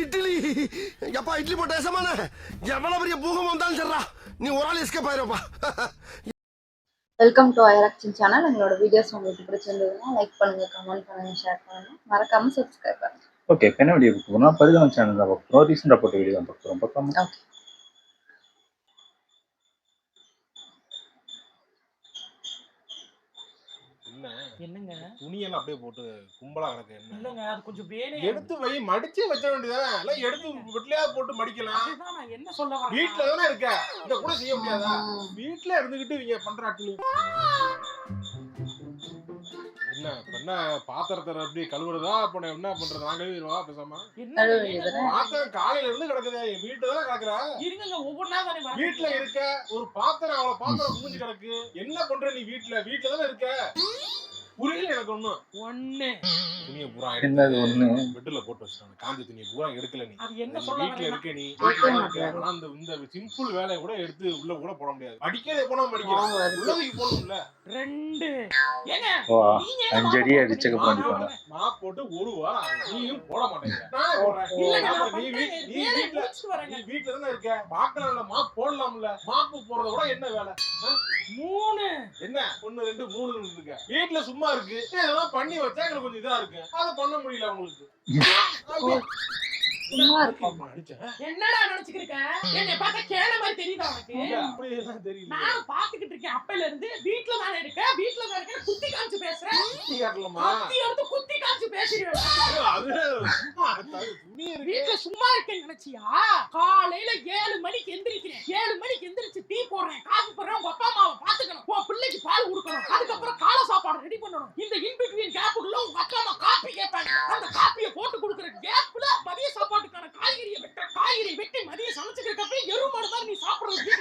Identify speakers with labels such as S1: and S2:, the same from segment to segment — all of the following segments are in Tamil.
S1: இட்லி எப்பா இட்லி போட்ட ஏசமான எவ்வளவு பெரிய பூகம் வந்தாலும் சரிடா நீ ஒரு ஆள் எஸ்கேப் ஆயிருப்பா.
S2: வெல்கம் டு ஐராக்ஷன் சேனல். எங்களோட வீடியோஸ் உங்களுக்கு பிடிச்சிருந்ததுன்னா லைக் பண்ணுங்க, கமெண்ட் பண்ணுங்க, ஷேர் பண்ணுங்க, மறக்காம சப்ஸ்கிரைப் பண்ணுங்க.
S3: ஓகே, என்ன வீடியோ பார்க்கணும்? பரிதாபம் சேனல் தான் பார்க்குறோம். ரீசெண்டாக போட்ட வீடியோ தான் பார்க்குறோம்.
S2: ஓகே,
S4: என்னங்க
S5: துணியெல்லாம் அப்படியே போட்டு கும்பலா கிடக்கு. என்ன
S4: இல்லங்க, அது கொஞ்சம் வேலை
S5: எடுத்து வை, மடிச்சு வச்ச வேண்டியதானே? எல்லாம் எடுத்து வீட்லயா போட்டு மடிக்கலாம்.
S4: அதுதான் நான் என்ன சொல்ல வரேன்.
S5: வீட்ல தானே இருக்க, இத கூட செய்ய முடியாதா? வீட்ல இருந்துகிட்டு இவங்க பண்றாட்டு என்ன பாத்திரத்தை அப்படி கழுவுறதா? அப்ப என்ன பண்றது? நான் கழுவிடுவா பேசாம. பாத்திரம் காலையில இருந்து கிடக்குது, வீட்டுல தானே கிடக்குறா.
S4: இருங்க, ஒவ்வொன்னா தானே வரேன்.
S5: வீட்டுல இருக்க ஒரு பாத்திரம், அவ்வளவு பாத்திரம் குமிஞ்சு கிடக்கு. என்ன பண்ற நீ? வீட்டுல தானே இருக்க. புரியல எனக்கு ஒண்ணு. துணியை பூரா
S3: என்னது ஒண்ணு
S5: பெட்ல போட்டு வச்சிட்டாங்க. காஞ்ச துணியை பூரா எடுக்கல நீ.
S4: அது என்ன சொல்ல
S5: வீட்டுல இருக்க நீ. ஆனா இந்த சிம்பிள் வேலையை கூட எடுத்து உள்ள கூட போட முடியாது. அடிக்கிறதே போனா மடிக்கலாம், உள்ளதுக்கு போடணும்ல.
S4: 2 ஏங்க
S3: நீங்க 5 அடி அடிச்சக்க பண்ணிட்டாங்க.
S5: மாப் போட்டு ஒரு வாரம் நீயும் போட மாட்டேங்க. நான் போறேன். நீ வீட்டுல தானே இருக்க, பாக்கலாம்ல. மாப் போடலாம்ல. மாப்பு போறத கூட என்ன வேலை?
S4: 3
S5: என்ன 1 2 3 இருக்கு. வீட்டுல சும்மா இருக்கு, இதெல்லாம் பண்ணி வச்சா எங்களுக்கு கொஞ்சம் இதா இருக்கு. அதை பண்ண முடியல உங்களுக்கு.
S4: என்னடா நினைச்சுக்கிருக்க? என்னை பார்த்தா கேன மாதிரி தெரியுதா உனக்கு?
S5: அப்படியெல்லாம் தெரியல.
S4: நான் பாத்துக்கிட்டு இருக்கேன் அப்பையில இருந்து. வீட்டுல தானே இருக்கேன், வீட்டுல தான் இருக்கேன். குத்தி காமிச்சு பேசுறேன்.
S5: குத்தி காட்டலாமா?
S4: குத்தி எடுத்து குத்தி காமிச்சு பேசுறேன். வீட்டுல சும்மா இருக்கேன்னு நினைச்சியா? காலையில 7 மணிக்கு எந்திரிக்கிறேன். 7 மணிக்கு எந்திரிச்சு டீ போடுறேன், காஃபி போடுறேன். உங்க அப்பா அம்மாவை பாத்துக்கணும், உன் பிள்ளைக்கு பால் கொடுக்கணும், அதுக்கப்புறம் காலை சாப்பாடு ரெடி பண்ணணும். இந்த இன்பிட்வீன் கேப்புக்குள்ள உங்க அப்பா அம்மா காப்பி கேட்பாங்க. அந்த காப்பியை போட்டு கொடுக்குற கேப்ல மதிய சாப்பாட்டுக்கான காய்கறி வெட்டி மதியம் சமைச்சுக்கிறப்ப எருமாடு தான் நீ சாப்பிடுறது.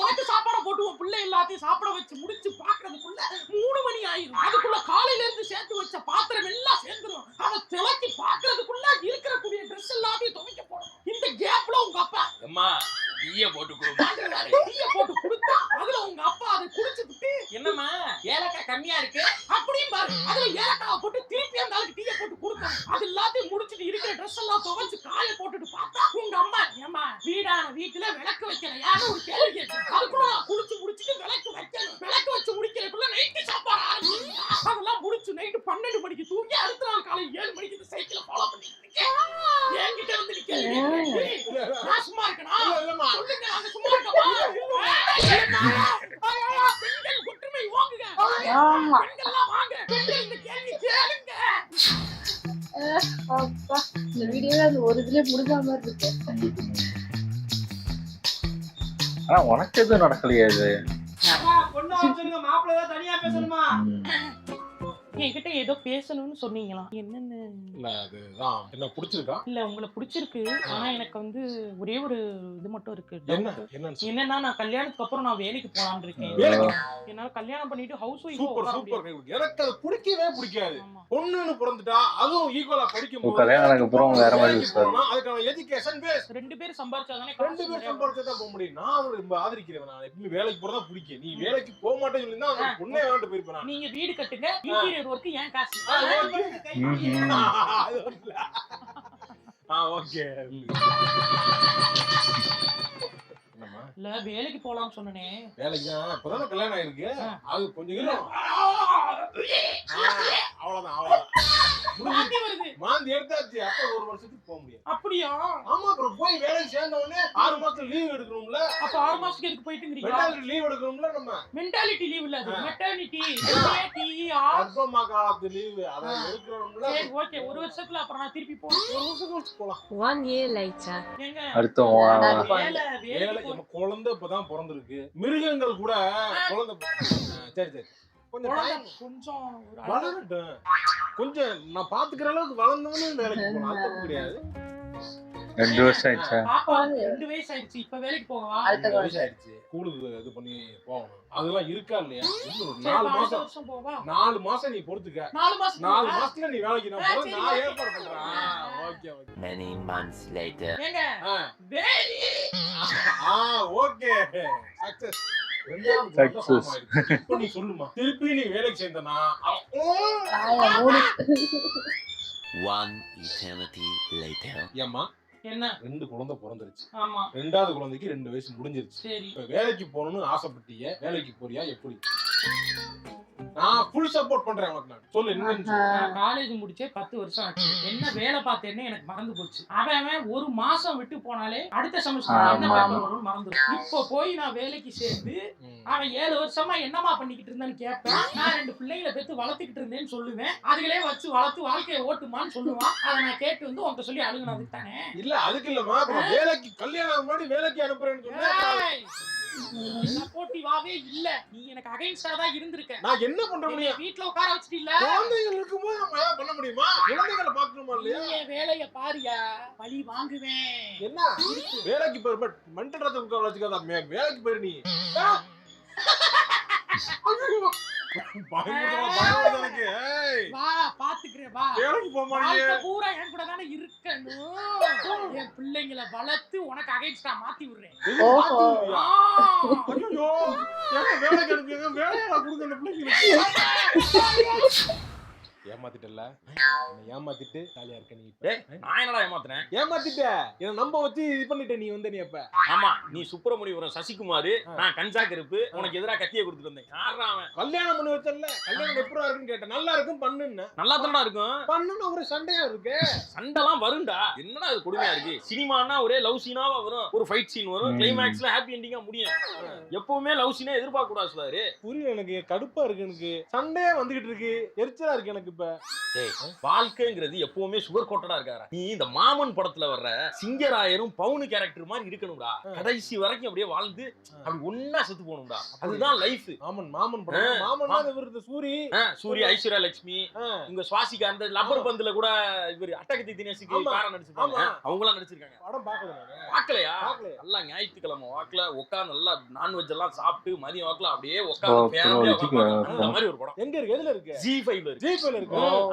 S4: உனக்கு சாப்பாடை போட்டு உன் பிள்ளை எல்லாத்தையும் சாப்பிட வச்சு முடிச்சு பாக்குறதுக்குள்ள 3 மணி ஆயிரும். அதுக்குள்ள காலையில இருந்து சேர்த்து வச்ச பாத்திரம் எல்லாம் சேர்ந்துரும். அதை திளக்கி பாக்குறதுக்குள்ள இருக்கிற கூடிய ட்ரெஸ் எல்லாத்தையும் துவைக்க போடும். இந்த கேப்ல உங்க அப்பா
S6: அம்மா டீய போட்டு
S4: கொடுத்தா அதுல உங்க அப்பா அதை குடிச்சுட்டு, என்னம்மா ஏலக்காய் கம்மியா இருக்கு அப்படின்னு பாரு, அதுல ஏலக்காவை போட்டு திருப்பி அந்த ஆளுக்கு டீயை போட்டு கொடுத்தாங்க. அது எல்லாத்தையும் முடிச்சுட்டு இருக்கிற ட்ரெஸ் எல்லாம் துவைச்சு காய போட்டுட்டு பார்த்தா உங்க அம்மா, ஏமா வீடான வீட்டுல விளக்கு வைக்கலையான்னு ஒரு கேள்வி கேட்டு, அதுக்குள்ள நான் குளிச்சு முடிச்சுட்டு விளக்கு வைக்கணும். விளக்கு வச்சு முடிக்கிறதுக்குள்ள நைட்டு சாப்பாடு ஆரம்பிச்சு. அதெல்லாம் முடிச்சு நைட்டு 12 மணிக்கு தூங்கி அடுத்த நாள் காலை 7 மணிக்கு இந்த சைக்கிளை ஃபாலோ பண்ணிட்டு இருக்கேன். என்கிட்ட வந்து நான் சும்மா இருக்கணும் சொல்லுங்க. நாங்க சும்மா இருக்கோமா? பெண்கள் குற்றுமை ஓங்குங்க. பெண்கள்லாம் வாங்க, பெண்கள் இந்த கேள்வி கேளுங்க.
S2: அப்பா இந்த வீடியோல அந்த ஒரு இதுல முடிஞ்ச மாதிரி இருக்கு.
S3: ஆனா உனக்கு எதுவும் நடக்கலையா? இது
S4: பொண்ணு வச்சிருங்க, மாப்பிள்ளை தான் தனியா பேசணுமா? என்கிட்ட ஏதோ பேசணும்னு சொன்னீங்களா? என்னன்னு?
S5: இல்ல அதுதான் என்ன பிடிச்சிருக்கா?
S4: இல்ல உங்களை பிடிச்சிருக்கு. ஆனா எனக்கு வந்து ஒரே ஒரு இது மட்டும் இருக்கு.
S5: என்னன்னா
S4: நான் கல்யாணத்துக்கு அப்புறம் நான் வேலைக்கு போலான்னு இருக்கேன். என்னால கல்யாணம் பண்ணிட்டு ஹவுஸ் ஒய்ஃப்.
S5: சூப்பர். எனக்கு அது பிடிக்கவே பிடிக்காது. பொண்ணுன்னு பிறந்துட்டா அதுவும் ஈக்குவலா படிக்கும்போது
S3: கல்யாணத்துக்கு அப்புறம் வேற மாதிரி இருப்பாரு.
S5: அதுக்கான எஜுகேஷன் பேஸ்
S4: 2 பேர் சம்பாரிச்சாதானே
S5: 2 பேர் சம்பாரிச்சா போக முடியும். நான் ரொம்ப ஆதரிக்கிறேன். நான் எப்பவுமே வேலைக்கு போறதா பிடிக்கும். நீ வேலைக்கு போக மாட்டேன்னு சொல்லிருந்தா அந்த பொண்ணே வேண்டாம் போயிருப்பேன்.
S4: நீங்க வீடு கட்டுங்க, இன்டீரியர் ஒர்க் ஏன் காசு.
S5: ஓகே.
S4: இல்ல வேலைக்கு போலாம்னு சொன்னனே.
S5: வேலைக்கு இப்பதான் கல்யாணம் ஆயிருக்கு. அது கொஞ்சம் அவ்வளவுதான். மாந்தி எடுத்தாச்சு. அப்ப 1 வருஷத்துக்கு போக முடியாது.
S4: அப்படியா?
S5: ஆமா. அப்புறம் போய் வேலைக்கு சேர்ந்த உடனே 6 மாசம் லீவ் எடுக்கணும்ல.
S4: அப்ப 6 மாசத்துக்கு எதுக்கு போயிட்டுங்கறீங்க?
S5: Mentality leave எடுக்கணும்ல. நம்ம
S4: மென்டாலிட்டி லீவ் இல்ல, அது மெட்டர்னிட்டி.
S5: கர்ப்பமா காலத்து லீவ் அத எடுக்கணும்ல.
S4: சரி ஓகே. 1 வருஷத்துல அப்புறம் நான் திருப்பி போறேன்.
S5: 1 வருஷம் கழிச்சு போலாம்.
S2: 1 year later.
S4: ஏங்க
S3: அடுத்த
S4: வேலை
S5: குழந்தை இப்பதான் பிறந்திருக்கு. மிருகங்கள் கூட குழந்தை. சரி
S4: கொஞ்சம்
S5: வளரட்டும். கொஞ்சம் நான் பாத்துக்கிற அளவுக்கு வளர்ந்தவனே வேலைக்கு போகலாம். அது கிடையாது.
S3: 2 வருஷம் ஆயிடுச்சா?
S4: பாப்பா 2 வயசு ஆயிடுச்சு. இப்ப வேலைக்கு போகவா?
S5: அடுத்த வருஷம் ஆயிடுச்சு. ஸ்கூலுக்கு இது பண்ணி போகணும். அதெல்லாம் இருக்கா இல்லையா? 4 மாசம் போவா. 4 மாசம் நீ பொறுத்துக்க. 4 மாசத்துல நீ வேலைக்கு நான் ஏற்பாடு பண்றேன். ஓகே.
S6: Many months later.
S4: ஏங்க வேலி
S5: ஓகே. சக்சஸ். இப்ப நீ சொல்லுமா, திருப்பி நீ வேலைக்கு சேர்ந்தனா
S6: One eternity later.
S5: ஏம்மா
S4: என்ன
S5: 2 குழந்தை பிறந்துருச்சு.
S4: ஆமா
S5: 2வது குழந்தைக்கு 2 வயசு முடிஞ்சிருச்சு.
S4: சரி
S5: இப்ப வேலைக்கு போகணும்னு ஆசைப்பட்டீங்க, வேலைக்கு போறியா எப்படி? நான் ஃபுல் சப்போர்ட் பண்றேன் உனக்கு. நான் சொல்லு என்னன்னு சொல்லு.
S4: நான் காலேஜ் முடிச்சே 10 வருஷம் ஆச்சு. என்ன வேலை பார்த்தேன்னு எனக்கு மறந்து போச்சு. அவன் ஒரு மாசம் விட்டு போனாலே அடுத்த செமஸ்டர் என்ன பேப்பர் வரும்னு மறந்துடும். இப்போ போய் நான் வேலைக்கு சேர்ந்து அவன் 7 வருஷமா என்னமா பண்ணிக்கிட்டு இருந்தான்னு கேட்பேன். நான் 2 பிள்ளைங்களை பெத்து வளர்த்துக்கிட்டு இருந்தேன்னு சொல்லுவேன். அதுகளே வச்சு வளர்த்து வாழ்க்கையை ஓட்டுமான்னு சொல்லுவான். அதை நான் கேட்டு வந்து உன்கிட்ட சொல்லி அழுகுனதுக்கு தானே.
S5: இல்ல அதுக்கு இல்லம்மா, வேலைக்கு கல்யாணம் முன்னாடி வேலைக்கு அனுப்புறேன்னு சொன்னேன்.
S4: சப்போர்ட்டிவாவே இல்ல, நீ எனக்கு அகைன்ஸ்டா தான் இருந்திருக்க.
S5: நான் என்ன பண்ற முடியும்?
S4: வீட்ல உட்கார வச்சிட்டு இல்ல,
S5: குழந்தைகள் இருக்கும்போது நம்ம ஏதாவது பண்ண முடியுமா? குழந்தைகளை பாக்கணுமா இல்லையா?
S4: நீ வேலைய பாரியா, பழி வாங்குவேன். என்ன
S5: வேலைக்கு போய் மண்டடத்தை உட்கார வச்சுக்காத, வேலைக்கு போயிரு நீ.
S4: வா பாத்துக்கிறேன், வா
S5: வேலைக்கு போக மாட்டீங்க.
S4: பூரா என் கூட தானே இருக்கணும். என் பிள்ளைங்களை வளர்த்து உனக்கு அகைன்ஸ்டா மாத்தி விடுறேன்.
S5: ஐயோ வேலைக்கு அனுப்பிங்க, வேலையை கொடுங்க அந்த பிள்ளைங்களுக்கு. ஏமாத்திட்டல, ஏமாத்திட்டு ஜாலியா இருக்க நீ.
S7: நான் என்னடா ஏமாத்துறேன்?
S5: ஏமாத்திட்ட, என்ன நம்ப வச்சு இது பண்ணிட்ட நீ வந்து. நீ அப்ப
S7: ஆமா, நீ சுப்பிரமணியபுரம் சசிகுமார், நான் கஞ்சா கருப்பு, உனக்கு எதிராக கத்தியை கொடுத்துட்டு வந்தேன். யாரா அவன்?
S5: கல்யாணம் பண்ணி வச்சல, கல்யாணம் எப்படா இருக்குன்னு கேட்டேன். நல்லா இருக்கும் பண்ணுன்னு.
S7: நல்லா தானடா இருக்கும்.
S5: பண்ணுன்னு ஒரு சண்டையா இருக்கு.
S7: சண்டைலாம் வரும்டா, என்னடா இது கொடுமையா இருக்கு. சினிமானா ஒரே லவ் சீனாவா வரும், ஒரு ஃபைட் சீன் வரும், கிளைமேக்ஸ்ல ஹாப்பி எண்டிங்கா முடியும். எப்பவுமே லவ் சீனே எதிர்பார்க்க கூடாது சுதாரு.
S5: புரியல எனக்கு, கடுப்பா இருக்கு எனக்கு, சண்டையே வந்துகிட்டு இருக்கு, எரிச்சலா இருக்கு எனக்கு. இப்ப
S7: வாழ்க்கைங்கிறது எப்பவுமே சுகர் கோட்டடா இருக்காரா. நீ இந்த மாமன் படத்துல வர்ற சிங்கராயரும் பவுனு கேரக்டர் மாதிரி இருக்கணும்டா. கடைசி வரைக்கும் அப்படியே வாழ்ந்து அப்படி ஒன்னா செத்து போகணும்டா. அதுதான் லைஃப்.
S5: மாமன் மாமன் படம். மாமன் இவரு சூரி,
S7: சூரி, ஐஸ்வர்யா லட்சுமி, இங்க சுவாசிகா, அந்த லப்பர் பந்துல கூட இவரு அட்டகத்தி தினேஷுக்கு காரம் நடிச்சிருக்காங்க. அவங்க எல்லாம் நடிச்சிருக்காங்க.
S5: படம் பாக்கல,
S7: பாக்கலையா? நல்லா ஞாயிற்றுக்கிழமை வாக்குல உட்காந்து நல்லா நான்வெஜ் எல்லாம் சாப்பிட்டு மதியம் வாக்குல அப்படியே உட்காந்து அந்த மாதிரி ஒரு படம்.
S5: எங்க இருக்கு? எதுல இருக்கு?
S7: G5ல இருக்கு.
S5: G5ல இருக்கு.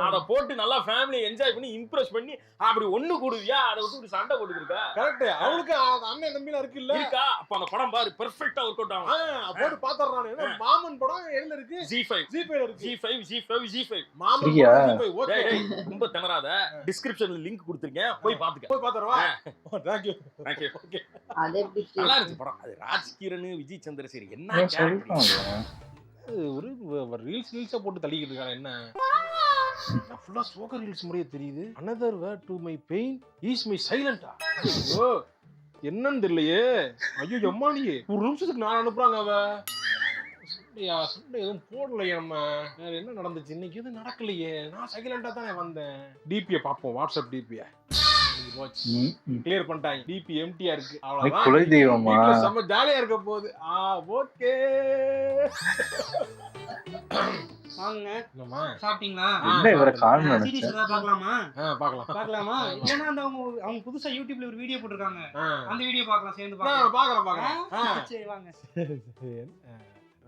S7: அத போட்டு நல்லா ஃபேமிலி என்ஜாய் பண்ணி இம்ப்ரெஸ் பண்ணி அப்படி ஒண்ணு கூடுவியா, அதை விட்டு சண்டை போட்டு இருக்கா.
S5: கரெக்ட். அவளுக்கு அண்ணன் தம்பிலாம் இருக்கு இல்ல
S7: இருக்கா? அப்ப அந்த படம் பாரு, பெர்ஃபெக்ட்டா ஒர்க் அவுட் ஆகும்.
S5: போட்டு பாத்துறானே. மாமன் படம் எதுல இருக்கு?
S7: G5ல இருக்கு. G5
S5: மாமன் G5. ஓகே,
S7: ரொம்ப திணறாத. டிஸ்கிரிப்ஷன்ல லிங்க் கொடுத்திருக்கேன், போய் பாத்துக்க.
S5: போய் பாத்துறவா. Thank you.
S7: ஓகே.
S2: அது எப்படி
S7: நல்லா இருக்கு படம். அது ராஜ்கிரண், விஜய் சந்திரசேகர் என்ன கேரக்டர்.
S5: ஒரு ரீல்ஸா போட்டு தள்ளிக்கிட்டு இருக்காங்க. என்ன ஃபுல்லா சோகர் ரீல்ஸ் முறையே தெரியுது. another word to my pain is my silent. ஐயோ என்னன்னு தெரியலையே. ஐயோ எம்மாடியே, ஒரு நிமிஷத்துக்கு நான் அனுப்புறாங்க. அவ சண்டை எதுவும் போடலையே. நம்ம வேற என்ன நடந்துச்சு இன்னைக்கு? எதுவும் நடக்கலையே. நான் சைலண்டா தானே வந்தேன். டிபியை பார்ப்போம், வாட்ஸ்அப் டிபியை கிளியர் பண்ணிட்டாங்க. டிபி எம்டியா இருக்கு. அவ்வளவுதான், குலை தெய்வமா செம்ம ஜாலியா இருக்க போகுது. ஓகே
S8: வாங்க.
S5: என்னம்மா
S8: சாப்பிட்டீங்களா?
S3: என்ன இவரை காணோம்.
S8: சீரிஸ் ஏதாவது பார்க்கலாமா?
S5: பார்க்கலாமா?
S8: இல்லனா அந்த அவங்க புதுசா யூடியூப்ல ஒரு வீடியோ போட்டுருக்காங்க, அந்த வீடியோ பார்க்கலாம், சேர்ந்து பார்க்கலாம்.
S5: பார்க்கறேன்.
S8: சரி வாங்க.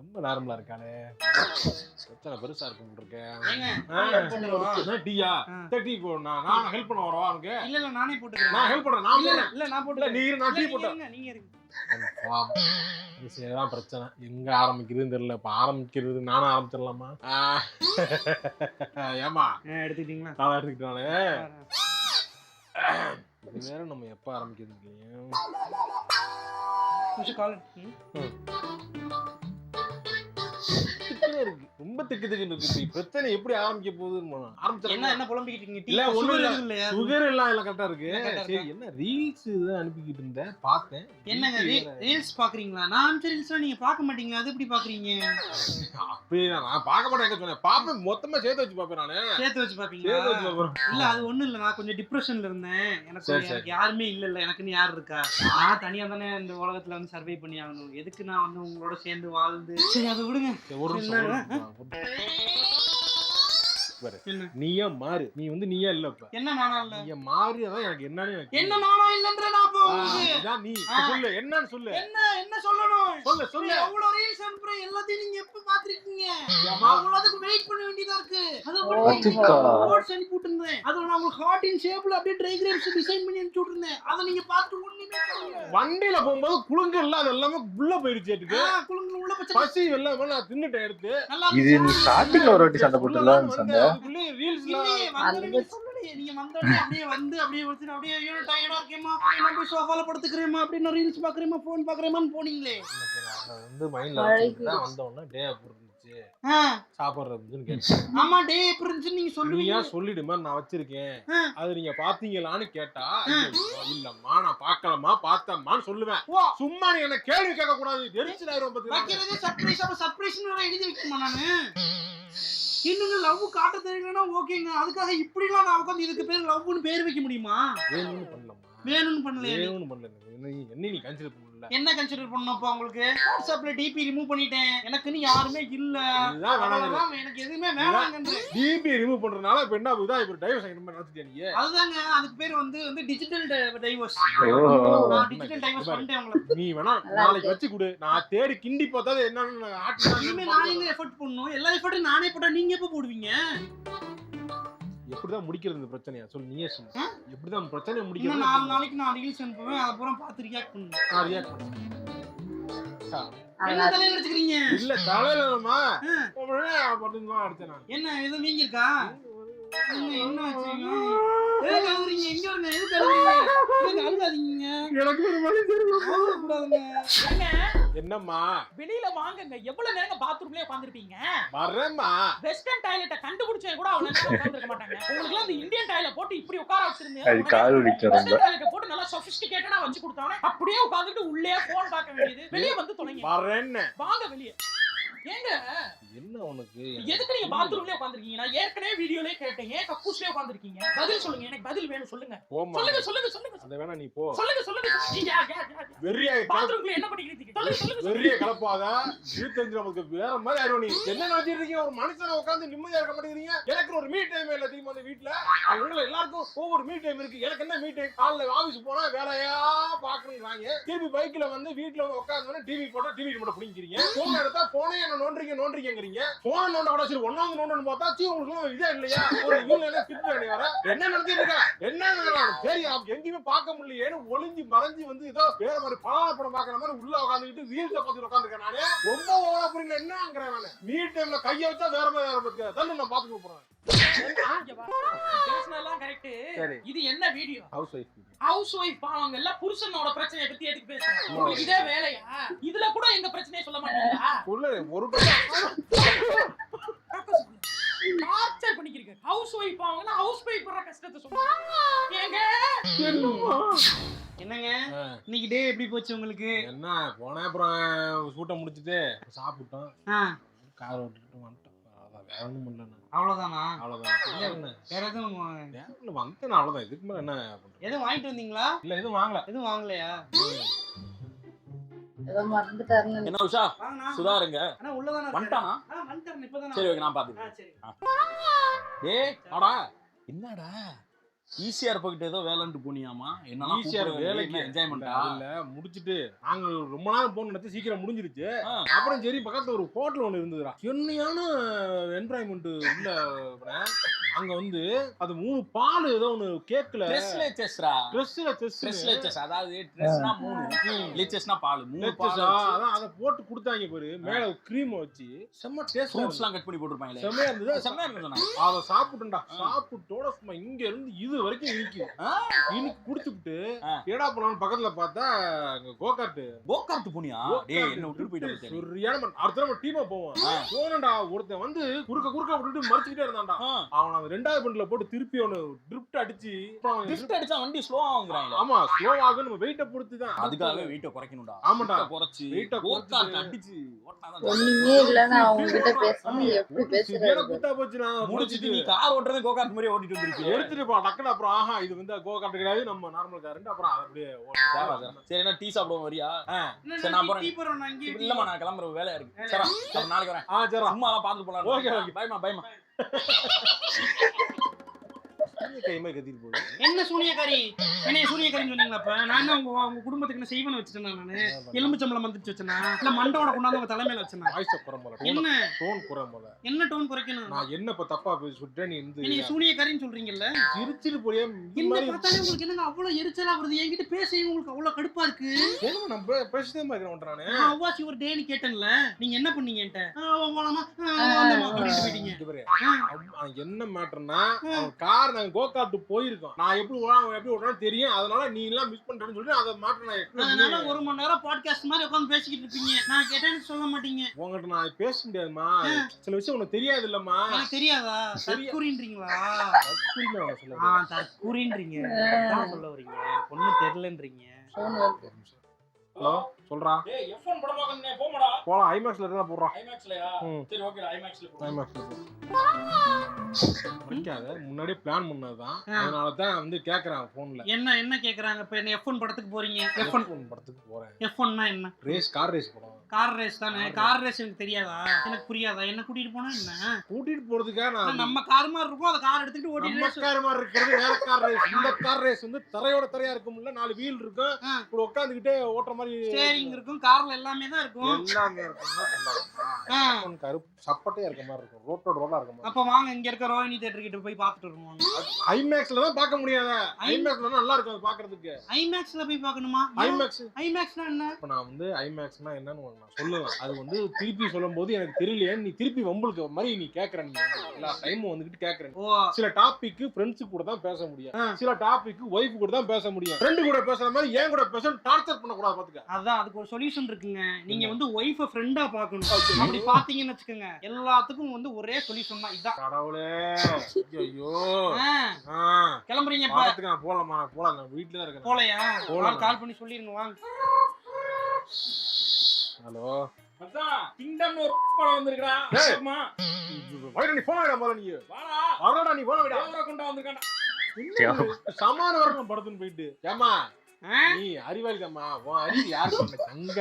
S5: ரொம்ப நார்மலா இருக்கானே, பிரச்சனை பெருசா இருக்கு இருக்கேன். டீயா டீ போடுனா நான் ஹெல்ப் பண்ண வரவா உனக்கு?
S8: இல்ல நானே போட்டுக்கிறேன்.
S5: நான் ஹெல்ப் பண்றேன். நான்
S8: இல்ல நான் போட்டுக்கிறேன்.
S5: நீ இரு, நான் டீ போட்டேன்.
S8: நீங்க இருங்க.
S5: இதுதான் பிரச்சனை. எங்க ஆரம்பிக்கிறதுன்னு தெரியல. இப்ப ஆரம்பிக்கிறது நானும் ஆரம்பிச்சிடலாமா? ஏமா
S8: எடுத்துக்கிட்டீங்களா?
S5: நான் எடுத்துக்கிட்டானே. இது வேற நம்ம எப்ப ஆரம்பிக்கிறது இல்லையா? இருக்கு, ரொம்ப திக்கு திக்கு இருக்கு. பிரச்சனை எப்படி ஆரம்பிக்க போகுதுன்னு
S8: என்ன புலம்பிக்கிட்டு இருக்கீங்க?
S5: இல்ல ஒண்ணு இல்ல, சுகர் எல்லாம் இல்ல கரெக்டா இருக்கு. சரி, என்ன ரீல்ஸ் தான் அனுப்பிக்கிட்டு இருந்தேன், பார்த்தேன்.
S8: என்னங்க ரீல்ஸ் பாக்குறீங்களா? நான் அனுப்பிச்ச ரீல்ஸ்லாம் நீங்க பார்க்க மாட்டீங்க, அது எப்படி பாக்குறீங்க?
S5: அப்படியே நான் பார்க்க மாட்டேன் சொன்னேன். பாப்பேன், மொத்தமா சேர்த்து வச்சு பாப்பேன். நானு
S8: சேர்த்து வச்சு பாப்பீங்களா? இல்ல அது ஒண்ணும் இல்ல, நான் கொஞ்சம் டிப்ரெஷன்ல இருந்தேன். எனக்கு யாருமே இல்ல, எனக்குன்னு யாரு இருக்கா? நான் தனியா தானே இந்த உலகத்துல வந்து சர்வை பண்ணி ஆகணும். எதுக்கு நான் வந்து உங்களோட சேர்ந்து வாழ்ந்து? சரி அதை விடுங்க.
S5: நீயா மாறு. நீ வந்து நீயா இல்ல. இப்ப
S8: என்ன நானா இல்ல?
S5: நீ மாறு. அதான் எனக்கு என்னன்னு
S8: என்ன நானா இல்லன்ற நான்
S5: இதான் நீ சொல்லு. என்னன்னு சொல்லு.
S8: என்ன சொல்லணும்?
S5: சொல்லு.
S8: அவ்வளவு ரீல்ஸ் அனுப்புறேன், எல்லாத்தையும் நீங்க எப்ப பாத்துருக்கீங்க? அவ்வளவு அதுக்கு வெயிட் பண்ண வேண்டியதா இருக்கு. அத போட் சென்ட் போட்டுறேன். அத நான் உங்களுக்கு ஹார்ட் இன் ஷேப்ல அப்படியே ட்ரைகிராம்ஸ் டிசைன் பண்ணி அனுப்பி விட்டுறேன். அத நீங்க பார்த்து ஒண்ணுமே பண்ணல.
S5: வண்டியில போகும்போது குளுங்க இல்ல, அது எல்லாமே உள்ள போயிடுச்சு.
S8: குளுங்க உள்ள
S5: பசி எல்லாமே நான் தின்னுட்டேன் எடுத்து.
S3: இது நீ ஸ்டார்டிங்ல ஒரு வாட்டி சண்டை போட்டுல சண்டை.
S5: ரீல்ஸ்ல
S8: பரவாயில்லையே, நீங்க வந்தோடனே அப்படியே வந்து அப்படியே வச்சுட்டு அப்படியே ஐயோ டயர்டா இருக்கேம்மா, நான் போய் சோஃபால படுத்துக்கிறேம்மா, அப்படியே நான் ரீல்ஸ் பாக்குறேம்மா, போன் பாக்குறேம்மான்னு போனீங்களே.
S5: அதை வந்து மைண்ட்ல வச்சுட்டு வந்தோடனே டே அப்படி இருந்துச்சு சாப்பிட்றதுன்னு கேட்டேன்.
S8: ஆமா டே எப்படி இருந்துச்சுன்னு நீங்க சொல்லுவீங்க.
S5: சொல்லிடுமா நான் வச்சிருக்கேன், அது நீங்க பாத்தீங்களான்னு கேட்டா இல்லம்மா நான் பாக்கலமா பார்த்தம்மான்னு சொல்லுவேன். சும்மா நீ என்ன கேள்வி கேட்க கூடாது,
S8: வைக்கிறதே சர்ப்ரைஸ். அப்ப சர்ப்ரைஸ்னு வேற எழுதி வைக்கணுமா நானு? இன்னும் லவ் காட்ட தெரியலன்னா ஓகேங்க, அதுக்காக இப்படி எல்லாம் நான் உட்காந்து இதுக்கு பேர் லவ்னு பேர் வைக்க முடியுமா?
S5: வேணும்னு பண்ணலாமா?
S8: வேணும்னு பண்ணலையா?
S5: வேணும்னு பண்ணல. என்ன நீ கன்சிடர் பண்ணல?
S8: என்ன கன்சிடர் பண்ணப்பா உங்களுக்கு? வாட்ஸ்அப்ல டிபி ரிமூவ் பண்ணிட்டேன், எனக்குன்னு யாருமே இல்ல, எனக்கு எதுவுமே வேணாங்க.
S5: டிபி ரிமூவ் பண்றதுனால இப்ப என்ன ஆகுதா? இப்ப டைவர்ஸ் ஆகிற மாதிரி நினைச்சிட்டியா நீ?
S8: அதுதாங்க அதுக்கு பேர் வந்து டிஜிட்டல் டைவர்ஸ். டிஜிட்டல் டைவர்ஸ் பண்ணிட்டேன் உங்களுக்கு.
S5: நீ வேணா நாளைக்கு வச்சு கொடு, நான் தேடி கிண்டி பார்த்தா என்னன்னு
S8: இனிமே நான் எங்க எஃபர்ட் பண்ணணும்? எல்லா எஃபர்ட்டும் நானே போட்டா நீங்க எப்ப போடுவீங்க?
S5: எப்படிதான் முடிக்கிறது இந்த பிரச்சனையா சொல்லு, நீயே சொல்லு. எப்படிதான் பிரச்சனையை முடிக்கிறது?
S8: 4 நாளைக்கு நான் ரீல்ஸ் அனுப்புவேன், அப்புறம் பார்த்து ரியாக்ட் பண்ணுங்க.
S5: நான் ரியாக்ட் பண்ணுவேன்.
S8: என்ன தலையில அடிச்சுக்கிறீங்க?
S5: இல்ல தலையில இல்லம்மா, அப்படிதான் அடிச்சேன் நான்.
S8: என்ன எதுவும் வீங்கி இருக்கா? என்ன ஆச்சுங்க? எதுக்கு அழுகுறீங்க? எங்க வருங்க? எதுக்கு அழுகுறீங்க? அழுகாதீங்க,
S5: எனக்கு ஒரு வழி தெரியும்.
S8: கூடாதுங்க.
S5: என்னம்மா
S4: வெளியில வாங்குங்க. எவ்வளவு நேரம் பாத்ரூம்லயே உட்கார்ந்திருப்பீங்க?
S5: வரேம்மா.
S4: வெஸ்டர்ன் டாய்லெட்ட கண்டுபிடிச்சே கூட அவ்வளவு நேரம் உட்கார்ந்திருக்க மாட்டாங்க. உங்களுக்கு இந்த இந்தியன் டாய்லெட் போட்டு இப்படி உட்கார வச்சிருந்தீங்க.
S3: அது கால் வலிக்குது.
S4: வெஸ்டர்ன் டாய்லெட் போட்டு நல்லா சொபிஸ்டிகேட்டடா வச்சு கொடுத்தானே, அப்படியே உட்கார்ந்துட்டு உள்ளே போன் பார்க்க வேண்டியது. வெளிய வந்து தொலைங்க.
S5: வரேன்னு
S4: வாங்க வெளிய. ஏங்க
S5: என்ன உனக்கு?
S4: எதுக்கு நீங்க பாத்ரூம்லயே உட்கார்ந்திருக்கீங்க? நான் ஏற்கனவே வீடியோலயே கேட்டேன், ஏன் கக்கூஸ்லயே உட்கார்ந்திருக்கீங்க? பதில் சொல்லுங்க, எனக்கு பதில் வேணும். சொல்லுங்க சொல்லுங்க சொல்லுங்க சொல்லுங்க.
S5: அத வேணா நீ போ.
S4: சொல்லுங்க சொல்லுங்க.
S5: வெறியா
S4: பாத்ரூம்ல என்ன பண்ணிக்கிறீங்க? சொல்லுங்க சொல்லுங்க.
S5: வெறியா கலப்பாத. இது தெரிஞ்சு நமக்கு வேற மாதிரி ஆயிரும். நீ என்ன நினைச்சிட்டு இருக்கீங்க? ஒரு மனுஷனை உட்கார்ந்து நிம்மதியா இருக்க மாட்டேங்கிறீங்க. எனக்கு ஒரு மீ டைம் இல்ல தெரியுமா? அந்த வீட்ல அவங்கள எல்லாருக்கும் ஒவ்வொரு மீ டைம் இருக்கு. எனக்கு என்ன மீ டைம்? காலைல ஆபீஸ் போனா வேலையா பாக்குறாங்க, திருப்பி பைக்ல வந்து வீட்ல வந்து உட்கார்ந்து டிவி போட்டா டிவி ரிமோட் புடிங்கிறீங்க. போன் எடுத்தா போனே என்ன நோன்றீங்க. போன் நோண்ட கூட சரி ஒண்ணாவது நோண்டன்னு பார்த்தா சீ உங்களுக்கு இதே இல்லையா? ஒரு இவங்க என்ன திட்டு வேணி வர என்ன நடந்துட்டு இருக்கா? என்ன சரி எங்கேயுமே பார்க்க முடியலையேன்னு ஒளிஞ்சு மறைஞ்சு வந்து ஏதோ வேற மாதிரி பழாத படம் பாக்குற மாதிரி உள்ள உட்காந்துக்கிட்டு ரீல்ஸை பார்த்துட்டு உட்காந்துருக்கேன். நானே ரொம்ப ஓவரா புரியல என்னங்கிறேன். நானு மீ டைம்ல கையை வச்சா வேற மாதிரி தானே நான் பாத்துக்க போறேன்.
S4: பேசினதெல்லாம் கரெக்ட். இது என்ன வீடியோ? ஹவுஸ் ஒய்ஃப் பாவங்க எல்லாம் புருஷனோட பிரச்சனையை பத்தி எதுக்கு பேசுறீங்க? உங்களுக்கு இதே வேலையா? இதுல கூட எங்க பிரச்சனையை சொல்ல மாட்டீங்களா?
S5: ஒரு
S4: டார்ச்சர் பண்ணிக்கிறீங்க. ஹவுஸ் ஒய்ஃப் பாவங்கன்னா ஹவுஸ் ஒய்ஃப் பண்ற கஷ்டத்தை சொல்லுங்க. ஏங்க
S8: என்னங்க இன்னைக்கு டே எப்படி போச்சு உங்களுக்கு?
S5: என்ன போனேன், அப்புறம் சூட்டை முடிச்சுட்டு சாப்பிட்டோம், கார் ஓட்டிட்டு வந்துட்டோம். வேற ஒண்ணும் பண்ணல.
S8: அவ்வளவுதானா?
S5: அவ்வளவுதான்.
S8: வேற எதுவும்
S5: வந்தேன் அவ்வளவுதான். இதுக்கு மேல என்ன பண்றது?
S8: எதுவும் வாங்கிட்டு வந்தீங்களா?
S5: இல்ல எதுவும் வாங்கல.
S8: எதுவும் வாங்கலையா?
S2: ஏதோ மறந்துட்டாருன்னு.
S7: என்ன உஷா சுதாருங்க
S8: அண்ணா உள்ளதானா
S7: வந்துட்டானா?
S8: வந்துட்டாரு இப்பதான்.
S7: சரி ஓகே நான் பாத்துக்கிறேன்.
S8: சரி.
S7: ஏய் ஆடா என்னடா ஈஸியார் போகிட்ட ஏதோ வேலைன்ட்டு போனியாமா? என்ன
S5: ஈஸியார் வேலைக்கு
S7: என்ஜாய்மெண்டா?
S5: இல்ல முடிச்சிட்டு நாங்க ரொம்ப நேரம் போன் நடத்தி சீக்கிரம் முடிஞ்சிருச்சு. அப்புறம் சரி பக்கத்துல ஒரு ஹோட்டல் ஒண்ணு இருந்ததுடா. என்னையான என்ஜாய்மெண்ட் உள்ள. அங்க வந்து அது 3 பால் ஏதோ ஒன்னு கேக்கல.
S7: ட்ரெஸ்லெச்சஸ்ரா. ட்ரெஸ்லெச்சஸ் அதாவது ட்ரெஸ்னா 3 லெச்சஸ்னா பால் 3 பால்
S5: அதான் அத போட்டு கொடுத்தாங்க பாரு. மேல க்ரீம் வச்சு செம்ம டேஸ்ட்.
S7: ஃப்ரூட்ஸ்லாம் கட் பண்ணி போட்டுருப்பாங்களே.
S5: செம்மையா இருந்தது.
S7: செம்மையா இருந்தது.
S5: அத சாப்பிட்டுடா. சாப்பிட்டோட சும்மா இங்க இருந்து இது வரைக்கும் இனிக்கு குடிச்சுட்டு ஏடா போனாலும் பக்கத்துல பார்த்தா
S7: கோகார்ட் போனியா? டேய் என்ன விட்டு போயிட்டு
S5: சரியான அடுத்த நம்ம டீமா போவோம். போனடா ஒருத்தன் வந்து குறுக்க விட்டுட்டு மறிச்சுக்கிட்டே இருந்தான்டா. அவன் அந்த 2வது பண்ட்ல போட்டு திருப்பி அவனு ட்ரிப்ட் அடிச்சு
S7: அடிச்சா வண்டி ஸ்லோ ஆகுறாங்க.
S5: ஆமா ஸ்லோ ஆகும். நம்ம வெயிட்ட பொறுத்து தான்.
S7: அதுக்காக வெயிட்ட குறைக்கணும்டா.
S5: ஆமாடா
S7: குறைச்சு
S5: வெயிட்ட
S7: கோகார்ட் அடிச்சு ஓட்டாதான்
S2: ஒண்ணுமே இல்லன்னா அவங்க கிட்ட பேசணும். எப்படி பேசுறது?
S5: குட்டா போச்சுனா
S7: முடிச்சிட்டு நீ கார் ஓட்டுறதே கோகார்ட் மாதிரி ஓட்டிட்டு வந்திருக்கீங்க.
S5: எடுத்துட்டு போ டக்குனு. அப்புறம் ஆஹா இது வந்து கோகார்ட் கிடையாது, நம்ம நார்மல் கார். அப்புறம் அப்படியே ஓட்டு.
S7: சரி என்ன டீ சாப்பிடுவோம் வரியா?
S8: சரி நான் போறேன். டீ போறோம். நான் இங்க
S7: இல்லம்மா நான் கிளம்பற வேலையா இருக்கு. சரி அப்புறம் நாளைக்கு வரேன்.
S5: சரி
S7: சும்மா எல்லாம் பாத்து போலாம்.
S5: ஓகே
S7: பைமா
S5: கைமை கத்திட்டு போகுது.
S8: என்ன சூனியக்காரி? என்ன சூனியக்காரின்னு சொன்னீங்களா? அப்ப நான் உங்க குடும்பத்துக்கு என்ன செய்வன வச்சிட்டேன். நானு எலும்புச்சம்பளம் வந்துட்டு வச்சேனா இல்ல மண்டோட கொண்டாந்து உங்க தலைமையில வச்சேனா?
S5: வாய்ஸ் குறம்போல.
S8: என்ன
S5: டோன் குறம்போல.
S8: என்ன டோன் குறைக்கணும்?
S5: நான் என்ன இப்ப தப்பா சொல்றேன்? நீ இந்த
S8: நீங்க சூனியக்காரின்னு சொல்றீங்கல்ல?
S5: சிரிச்சிட்டு போறியே.
S8: என்ன பார்த்தாலே உங்களுக்கு என்னங்க அவ்வளவு எரிச்சலா வருது? என்கிட்ட பேசவே உங்களுக்கு அவ்வளவு கடுப்பா இருக்கு.
S5: ஏங்க நம்ம பேசிட்டே இருக்கேன். நானே
S8: ஹவ் வாஸ் யுவர் டேன்னு கேட்டேன்ல. நீங்க என்ன பண்ணீங்க என்கிட்ட? போலாமா வந்தமா அப்படிட்டு போயிட்டீங்க.
S5: என்ன மேட்டர்னா கார் நாங்க காட்டு போயிருக்கோம். நான் எப்படி விடுறேன்னு தெரியும். அதனால நீ எல்லாம் மிஸ் பண்றேன்னு சொல்லி அதை மாற்ற
S8: அதனால 1 மணி நேரம் பாட்காஸ்ட் மாதிரி உட்காந்து பேசிக்கிட்டு இருப்பீங்க. நான் கேட்டேன்னு சொல்ல மாட்டீங்க.
S5: உங்ககிட்ட நான் பேச முடியாதுமா. சில விஷயம் உனக்கு தெரியாது இல்லம்மா.
S8: எனக்கு தெரியாதா? தற்கூறின்றீங்களா? தற்கூறின்றீங்க. சொல்ல வரீங்க ஒன்னும் தெரியலன்றீங்க.
S5: ஹலோ சொல்றா.
S7: டேய் F1 படம் பார்க்கணும்னே போமாடா.
S5: போலாம் ஐமேக்ஸ்ல இருந்தா போறோம்.
S7: ஐமேக்ஸ்லயா? சரி ஓகேடா ஐமேக்ஸ்ல போ.
S5: ஐமேக்ஸ்ல போ. முடிக்காத முன்னாடியே பிளான் பண்ணதுதான். அதனால தான் வந்து கேக்குறாங்க போன்ல.
S8: என்ன கேக்குறாங்க? இப்ப என்ன F1 படத்துக்கு போறீங்க?
S5: F1 படத்துக்கு போறேன்.
S8: F1னா என்ன?
S5: ரேஸ் கார் ரேஸ் படம்.
S8: கார் ரேஸ் தானே. கார் ரேஸ் எனக்கு தெரியாதா? எனக்கு புரியாதா? என்ன கூட்டிட்டு போனா என்ன?
S5: கூட்டிட்டு போறதுக்காக நான்
S8: நம்ம கார் மாதிரி இருக்கும். அந்த கார் எடுத்துட்டு ஓட்டிட்டு
S5: நம்ம கார் மாதிரி இருக்கிறது வேற கார் ரேஸ். இந்த கார் ரேஸ் வந்து தரையோட தரையா இருக்கும்ல. 4 வீல் இருக்கும். இப்ப உட்கார்ந்துகிட்டே ஓட்ற மாதிரி
S8: ஸ்டீரிங் இருக்கும். கார்ல எல்லாமே தான் இருக்கும்.
S5: எல்லாமே இருக்கும். கருப்பு சப்பட்டையா இருக்க மாதிரி இருக்கும். ரோட்டா இருக்க மாதிரி.
S8: அப்ப வாங்க இங்க இருக்க ரோஹினி தியேட்டர் கிட்ட போய் பார்த்துட்டு வருவோம்.
S5: ஐமேக்ஸ்ல தான் பார்க்க முடியாத. ஐமேக்ஸ்ல நல்லா இருக்கும் பார்க்கிறதுக்கு.
S8: ஐமேக்ஸ்ல போய் பார்க்கணுமா? ஐமேக்ஸ்னா என்ன?
S5: இப்ப நான் வந்து ஐமேக்ஸ்னா என்னன்னு நான் சொல்லுவேன். அது வந்து திருப்பி சொல்லும்போது எனக்கு தெரியலையே. நீ திருப்பி வம்புக்கு மாதிரி நீ கேக்குற. நீ எல்லா டைமும் வந்துகிட்டு கேக்குற. சில டாபிக் ஃப்ரெண்ட்ஸ் கூட தான் பேச முடியும். சில டாபிக் ஒய்ஃப் கூட தான் பேச முடியும். ஃப்ரெண்ட் கூட பேசுற மாதிரி ஏன் கூட பேச டார்ச்சர் பண்ண கூடாது பாத்துக்க.
S8: அதான் அதுக்கு ஒரு சொல்யூஷன் இருக்குங்க. நீங்க வந்து ஒய்ஃப ஃப்ரெண்டா பார்க்கணும். அப்படி பாத்தீங்கன்னு வெச்சுக்கங்க எல்லாத்துக்கும் வந்து ஒரே சொல்யூஷன் தான் இதான்.
S5: கடவுளே ஐயோ
S8: கிளம்புறீங்க
S5: பாத்துக்க. நான் போலாமா? போலாம். நான் வீட்ல தான் இருக்கேன்.
S8: போலையா? கால் பண்ணி சொல்லிருங்க வாங்க.
S5: ஹலோ
S7: மச்சான் கிங்டம் ஒரு படம் வந்திருக்கடா. அம்மா
S5: வைடா நீ போன் வைடா முதல்ல. நீ
S7: வாடா.
S5: வரடா நீ போன் வைடா.
S7: கேமரா கொண்டு வந்திருக்கானே.
S5: சமான வரணும் படத்துன்னு போயிட்டு. ஏமா நீ அறிவாளிதாம்மா. உன் அறிவு யாரு பண்ண சங்க.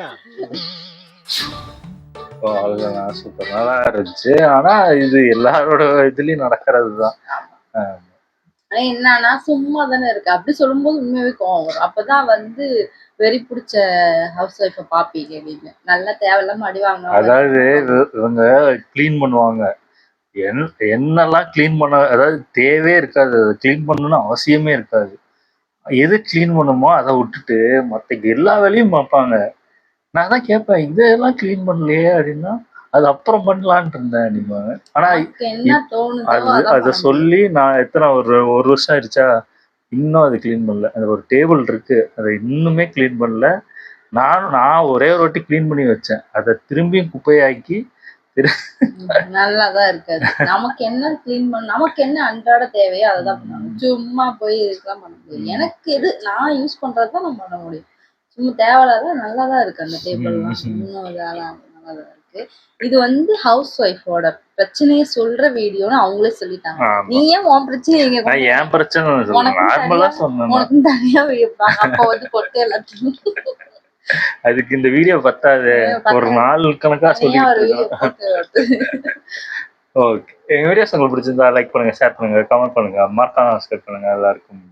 S3: அவ்வளவுதான். சூப்பர் நல்லா இருந்துச்சு. ஆனா இது எல்லாரோட இதுலயும் நடக்கிறது தான்.
S2: ஆனா என்னன்னா சும்மா தானே இருக்கு. அப்படி சொல்லும்போது உண்மையாவே கோவம் வரும். அப்பதான் வந்து வெறி பிடிச்ச ஹவுஸ் ஒய்ஃப பாப்பீங்க வீட்டுல. நல்லா தேவையில்லாம அடி வாங்க.
S3: அதாவது இவங்க கிளீன் பண்ணுவாங்க. என்னெல்லாம் கிளீன் பண்ண, அதாவது தேவையே இருக்காது. அதை கிளீன் பண்ணணும்னு அவசியமே இருக்காது. எது கிளீன் பண்ணுமோ அதை விட்டுட்டு மற்ற எல்லா வேலையும் பார்ப்பாங்க. நான் தான் கேட்பேன் இதெல்லாம் கிளீன் பண்ணலையே அப்படின்னா அது அப்புறம் பண்ணலான்ட்டு இருந்தேன் அப்படிம்பாங்க. ஆனா
S2: என்ன தோணுதோ
S3: அதை சொல்லி நான் எத்தனை ஒரு வருஷம் ஆயிடுச்சா இன்னும் அது கிளீன் பண்ணல. அது ஒரு டேபிள் இருக்கு அதை இன்னுமே கிளீன் பண்ணல. நான் ஒரே ஒரு வாட்டி கிளீன் பண்ணி வச்சேன். அதை திரும்பியும் குப்பையாக்கி
S2: நல்லாதான் இருக்காது. நமக்கு என்ன கிளீன் பண்ண, நமக்கு என்ன அன்றாட தேவையோ அதான் பண்ணணும். சும்மா போய் இதெல்லாம் பண்ண முடியும். எனக்கு எது நான் யூஸ் பண்றதுதான் நான் பண்ண முடியும். சும்மா தேவையில்லாத நல்லாதான் இருக்கு அந்த டேபிள் எல்லாம். இன்னும் நல்லாதான் இருக்கு. இது வந்து ஹவுஸ் ஒய்ஃபோட பிரச்சனையை சொல்ற வீடியோன்னு அவங்களே சொல்லிட்டாங்க. நீ ஏன் உன் பிரச்சனை
S3: என் பிரச்சனை
S2: உனக்கு தனியா வைப்பாங்க. அப்ப வந்து பொட்டு எல்லாத்தையும்
S3: அதுக்கு இந்த வீடியோ பத்தாது. ஒரு நாள் கணக்கா சொல்லி. ஓகே, எங்க வீடியோஸ் உங்களுக்கு பிடிச்சிருந்தா லைக் பண்ணுங்க, ஷேர் பண்ணுங்க, கமெண்ட் பண்ணுங்க, மறக்காம சப்ஸ்கிரைப் பண்ணுங்க. எல்லாருக்கும்